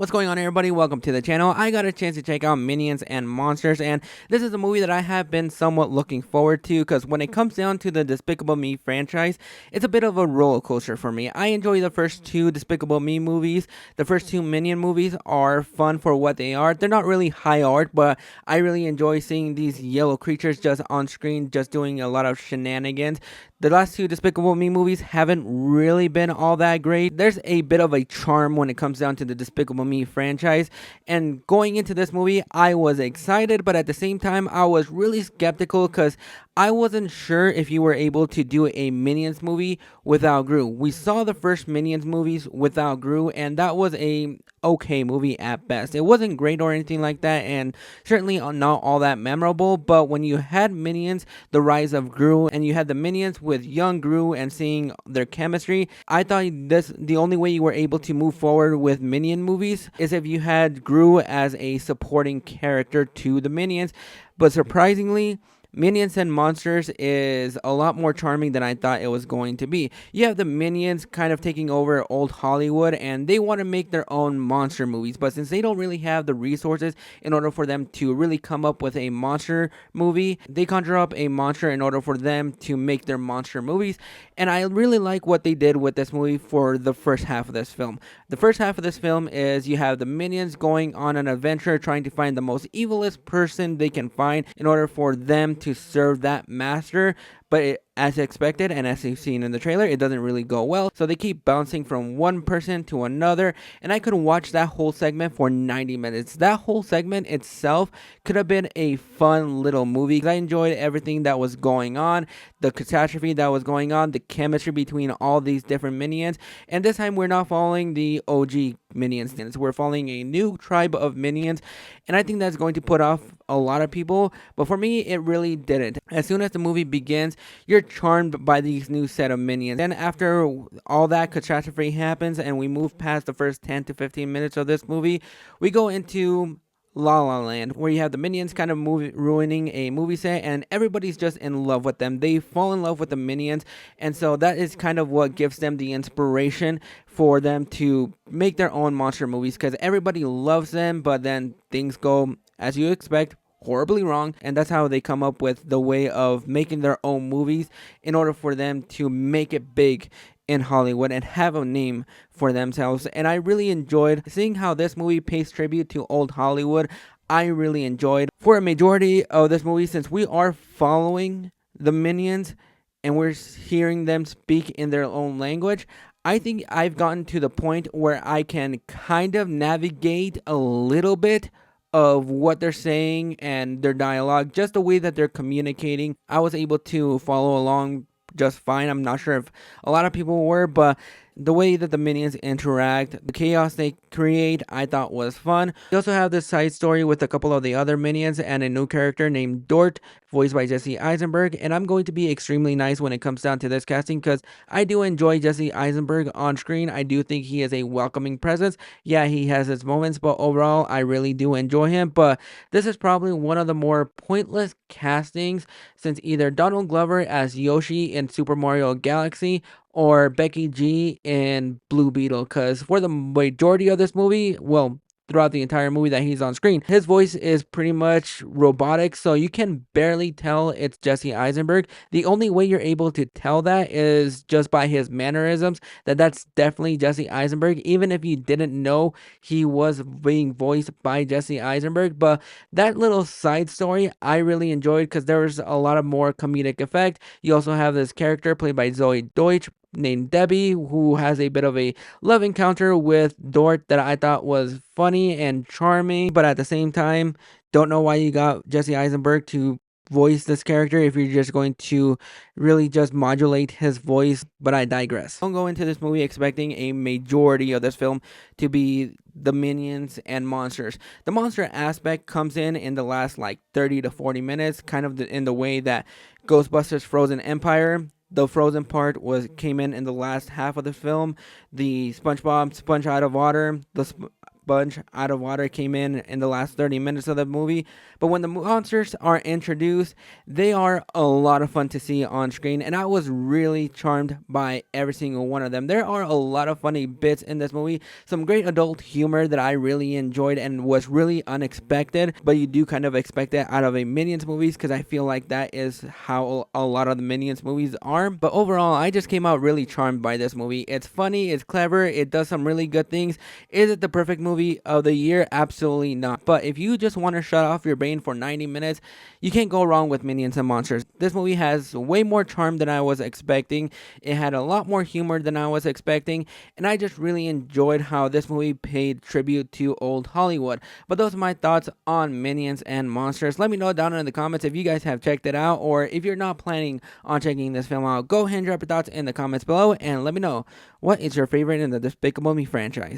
What's going on, everybody? Welcome to the channel. I got a chance to check out Minions and Monsters, and this is a movie that I have been somewhat looking forward to because when it comes down to the Despicable Me franchise, it's a bit of a roller coaster for me. I enjoy the first two Despicable Me movies. The first two Minion movies are fun for what they are. They're not really high art, but I really enjoy seeing these yellow creatures just on screen, just doing a lot of shenanigans. The last two Despicable Me movies haven't really been all that great. There's a bit of a charm when it comes down to the Despicable Me franchise. And going into this movie, I was excited, but at the same time, I was really skeptical because I wasn't sure if you were able to do a Minions movie without Gru. We saw the first Minions movies without Gru, and that was a okay movie at best. It wasn't great or anything like that, and certainly not all that memorable, but when you had Minions, the rise of Gru, and you had the Minions with young Gru and seeing their chemistry, I thought the only way you were able to move forward with Minion movies is if you had Gru as a supporting character to the Minions. But surprisingly, Minions and Monsters is a lot more charming than I thought it was going to be. You have the Minions kind of taking over old Hollywood, and they want to make their own monster movies, but since they don't really have the resources in order for them to really come up with a monster movie, they conjure up a monster in order for them to make their monster movies. And I really like what they did with this movie for the first half of this film. The first half of this film is you have the Minions going on an adventure trying to find the most evilest person they can find in order for them to serve that master, but as expected and as you've seen in the trailer, it doesn't really go well. So they keep bouncing from one person to another, and I could watch that whole segment for 90 minutes. That whole segment itself could have been a fun little movie. I enjoyed everything that was going on, the catastrophe that was going on, the chemistry between all these different minions, and this time we're not following the OG minions. We're following a new tribe of minions, and I think that's going to put off a lot of people, but for me, it really didn't. As soon as the movie begins, you're charmed by these new set of minions. Then after all that catastrophe happens and we move past the first 10 to 15 minutes of this movie, we go into La La Land, where you have the minions kind of ruining a movie set, and everybody's just in love with them. They fall in love with the minions, and so that is kind of what gives them the inspiration for them to make their own monster movies, because everybody loves them, but then things go, as you expect, horribly wrong, and that's how they come up with the way of making their own movies in order for them to make it big in Hollywood and have a name for themselves. And I really enjoyed seeing how this movie pays tribute to old Hollywood. I really enjoyed for a majority of this movie, since we are following the minions and we're hearing them speak in their own language. I think I've gotten to the point where I can kind of navigate a little bit of what they're saying and their dialogue, just the way that they're communicating. I was able to follow along just fine. I'm not sure if a lot of people were, but the way that the minions interact, the chaos they create, I thought was fun. We also have this side story with a couple of the other minions and a new character named Dort, voiced by Jesse Eisenberg. And I'm going to be extremely nice when it comes down to this casting because I do enjoy Jesse Eisenberg on screen. I do think he is a welcoming presence. Yeah, he has his moments, but overall, I really do enjoy him. But this is probably one of the more pointless castings, since either Donald Glover as Yoshi in Super Mario Galaxy or Becky G in Blue Beetle, because for the majority of this movie, well, throughout the entire movie that he's on screen, his voice is pretty much robotic, so you can barely tell it's Jesse Eisenberg. The only way you're able to tell that is just by his mannerisms, that's definitely Jesse Eisenberg, even if you didn't know he was being voiced by Jesse Eisenberg. But that little side story I really enjoyed because there was a lot of more comedic effect. You also have this character played by Zoe Deutsch named Debbie, who has a bit of a love encounter with Dort that I thought was funny and charming, but at the same time, don't know why you got Jesse Eisenberg to voice this character if you're just going to really just modulate his voice, but I digress. Don't go into this movie expecting a majority of this film to be the minions and monsters. The monster aspect comes in the last like 30 to 40 minutes, kind of in the way that Ghostbusters Frozen Empire, the Frozen part came in the last half of the film. The SpongeBob Sponge Out of Water, the sponge out of water came in the last 30 minutes of the movie. But when the monsters are introduced, they are a lot of fun to see on screen, and I was really charmed by every single one of them. There are a lot of funny bits in this movie, some great adult humor that I really enjoyed and was really unexpected, but you do kind of expect it out of a Minions movies because I feel like that is how a lot of the Minions movies are. But overall, I just came out really charmed by this movie. It's funny, it's clever, it does some really good things. Is it the perfect movie of the year? Absolutely not. But if you just want to shut off your brain for 90 minutes, you can't go wrong with Minions and Monsters. This movie has way more charm than I was expecting. It had a lot more humor than I was expecting, and I just really enjoyed how this movie paid tribute to old Hollywood. But those are my thoughts on Minions and Monsters. Let me know down in the comments if you guys have checked it out, or if you're not planning on checking this film out. Go ahead and drop your thoughts in the comments below, and let me know what is your favorite in the Despicable Me franchise.